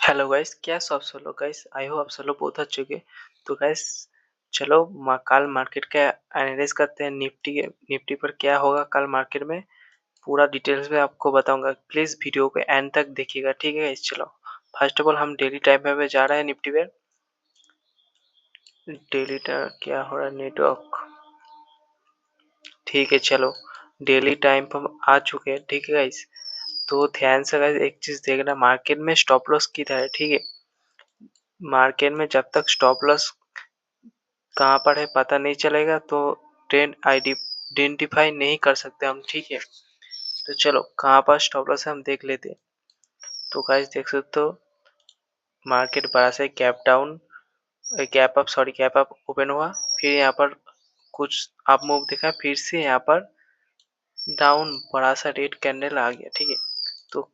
Hello guys, क्या सब लोग गाइस, आई होप आप सब लोग बहुत अच्छे होंगे। तो गाइस चलो कल मार्केट का एनालाइज करते हैं। निफ्टी पर क्या होगा कल मार्केट में, पूरा डिटेल्स में आपको बताऊंगा। प्लीज वीडियो को एंड तक देखिएगा, ठीक है गाइस। चलो फर्स्ट ऑफ ऑल हम डेली टाइम में जा रहे हैं निफ्टी पे। डेली क्या हो रहा है, नेटवर्क ठीक है। चलो डेली टाइम पर हम आ चुके हैं, ठीक है गाइस। तो ध्यान से गाइस एक चीज देखना, मार्केट में स्टॉप लॉस किधर है, ठीक है। मार्केट में जब तक स्टॉप लॉस कहाँ पर है पता नहीं चलेगा तो ट्रेंड आइडेंटिफाई नहीं कर सकते हम, ठीक है। तो चलो कहाँ पर स्टॉप लॉस है हम देख लेते हैं। तो गाइस देख सकते हो मार्केट बड़ा से गैप अप ओपन हुआ, फिर यहाँ पर कुछ अप मूव दिखा, फिर से यहाँ पर डाउन बड़ा सा रेड कैंडल आ गया, ठीक है। तो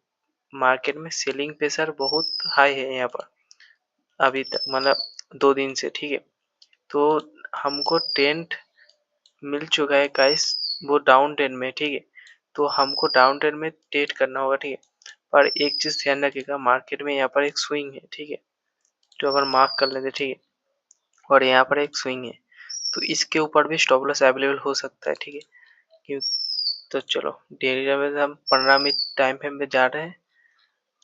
मार्केट में सेलिंग प्रेशर बहुत हाई है यहाँ पर अभी तक, मतलब 2 दिन से, ठीक है। तो हमको ट्रेंड मिल चुका है गाइस, वो डाउन ट्रेंड में, ठीक है। तो हमको डाउन ट्रेंड में ट्रेड करना होगा, ठीक है। पर एक चीज ध्यान रखिएगा, मार्केट में यहाँ पर एक स्विंग है, ठीक है, जो अगर मार्क कर लेते, ठीक है। और यहाँ पर एक स्विंग है, तो इसके ऊपर भी स्टॉप लॉस अवेलेबल हो सकता है, ठीक है। क्यों? तो चलो डेली में हम 15 मिनट टाइम फ्रेम में जा रहे हैं।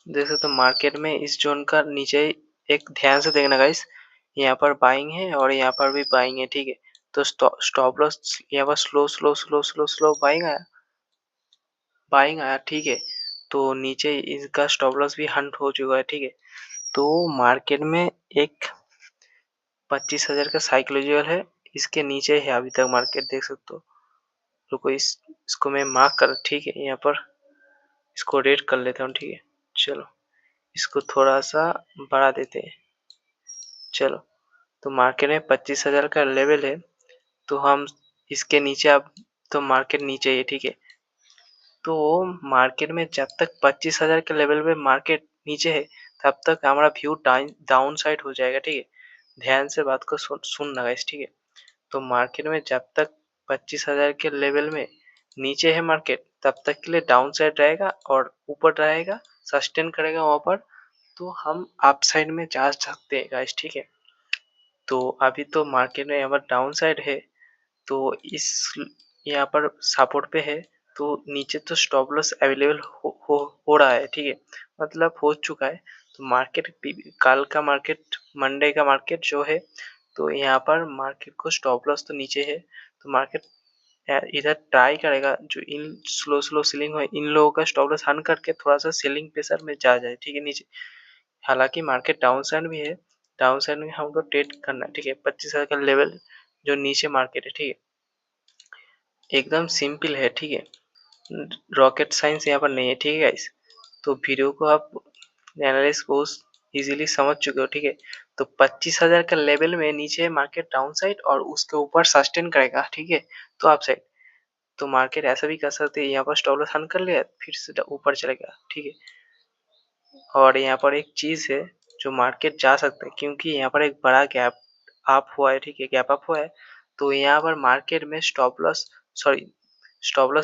जैसे तो मार्केट में इस जोन का नीचे एक ध्यान से देखना गाइस, यहाँ पर बाइंग है और यहाँ पर भी बाइंग है, ठीक है। तो स्टॉप लॉस यहाँ पर slow slow slow slow slow buying आया, ठीक है। तो नीचे इसका स्टॉप लॉस भी हंट हो चुका है, ठीक है। तो मार्केट में एक 25,000 का साइकोलॉजिकल है, इसके नीचे है अभी तक मार्केट, देख सकते हो। रुको इसको मैं मार्क कर, ठीक है, यहाँ पर इसको रेड कर लेता हूँ, ठीक है। चलो इसको थोड़ा सा बढ़ा देते हैं। चलो तो मार्केट में 25,000 का लेवल है, तो हम इसके नीचे अब, तो मार्केट नीचे है, ठीक है। तो मार्केट में जब तक 25,000 के लेवल पे मार्केट नीचे है तब तक हमारा व्यू डाउन साइड हो जाएगा, ठीक है। ध्यान से बात को सुनना गाइस, ठीक है। तो मार्केट में जब तक 25,000 के लेवल में नीचे है मार्केट, तब तक के लिए डाउन साइड रहेगा, और ऊपर रहेगा सस्टेन करेगा वहां पर, तो हम अप साइड में जा सकते हैं गाइस, ठीक है। तो अभी तो मार्केट में यहाँ पर डाउन साइड है, तो इस यहाँ पर सपोर्ट पे है, तो नीचे तो स्टॉप लॉस अवेलेबल हो रहा है, ठीक है, मतलब हो चुका है। तो मार्केट कल का मार्केट, मंडे का मार्केट जो है, तो यहाँ पर मार्केट को स्टॉप लॉस तो नीचे है, तो मार्केट इधर ट्राई करेगा जो इन स्लो स्लो सेलिंग हुए इन लोगों का स्टॉप लॉस हन करके थोड़ा सा सेलिंग प्रेशर में जा जाए, ठीक है, नीचे। हालांकि मार्केट डाउन साइड भी है, डाउन साइड में हमको ट्रेड करना है, ठीक है। 25,000 का लेवल जो नीचे मार्केट है, ठीक है, एकदम सिंपल है, ठीक है। रॉकेट साइंस यहाँ पर नहीं है, ठीक है गाइस। तो वीडियो को आप एनालिस बहुत इजीली समझ चुके हो, ठीक है। तो 25,000 का लेवल में नीचे है मार्केट डाउन साइड, और उसके ऊपर सस्टेन करेगा, ठीक है, तो अप साइड। तो मार्केट ऐसा भी कर सकते हैं, यहाँ पर स्टॉप लॉस हन कर लिया, फिर से ऊपर चलेगा, ठीक है। और यहाँ पर एक चीज है जो मार्केट जा सकता है, क्योंकि यहाँ पर एक बड़ा गैप अप हुआ है, ठीक है, गैप अप हुआ है। तो यहाँ पर मार्केट में स्टॉप लॉस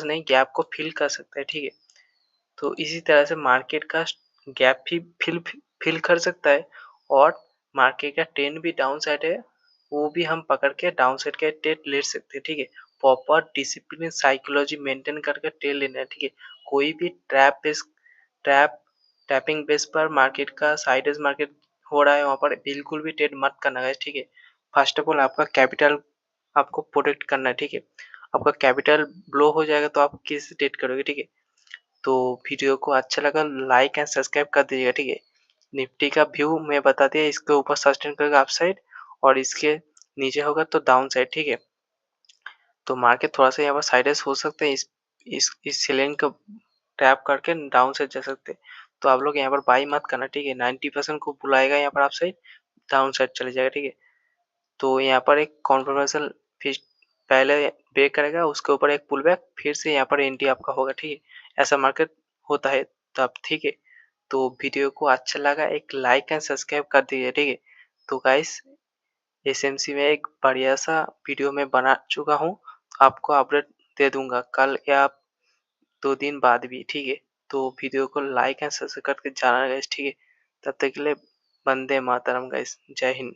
नहीं, गैप को फिल कर सकता है, ठीक है। तो इसी तरह से मार्केट का गैप भी फिल कर सकता है, और मार्केट का ट्रेंड भी डाउन साइड है, वो भी हम पकड़ के डाउन साइड का ट्रेड ले सकते हैं, ठीक है। प्रॉपर डिसिप्लिन साइकोलॉजी मेंटेन करके ट्रेड लेना है, ठीक है। कोई भी ट्रैप टैपिंग बेस पर मार्केट का साइडेज मार्केट हो रहा है, वहां पर बिल्कुल भी ट्रेड मत करना है, ठीक है। फर्स्ट ऑफ ऑल आपका कैपिटल आपको प्रोटेक्ट करना है, ठीक है। आपका कैपिटल ब्लो हो जाएगा तो आप किस ट्रेड करोगे, ठीक है। तो वीडियो को अच्छा लगा लाइक एंड सब्सक्राइब कर दीजिएगा, ठीक है। निफ्टी का व्यू मैं बता दिया, इसके ऊपर सस्टेन करेगा अप साइड, और इसके नीचे होगा तो डाउन साइड, ठीक है। तो मार्केट थोड़ा सा यहाँ पर साइडेस हो सकते हैं, इस सेलिंग को टैप करके डाउन साइड जा सकते हैं। तो आप लोग यहाँ पर बाई मत करना, ठीक है। 90% को बुलाएगा यहाँ पर अप साइड, डाउन साइड चले जाएगा, ठीक है। तो यहाँ पर एक कॉन्फर्मेशन फिर पहले ब्रेक करेगा, उसके ऊपर एक पुल बैक, फिर से यहाँ पर एंट्री आपका होगा, ठीक है। ऐसा मार्केट होता है तब, ठीक है। तो वीडियो को अच्छा लगा एक लाइक एंड सब्सक्राइब कर दीजिए, ठीक है। तो गाइस एसएमसी में एक बढ़िया सा वीडियो में बना चुका हूँ, आपको अपडेट दे दूंगा कल या 2 दिन बाद भी, ठीक है। तो वीडियो को लाइक एंड सब्सक्राइब करके जाना गाइस, ठीक है। तब तक के लिए वंदे मातरम गाइस, जय हिंद।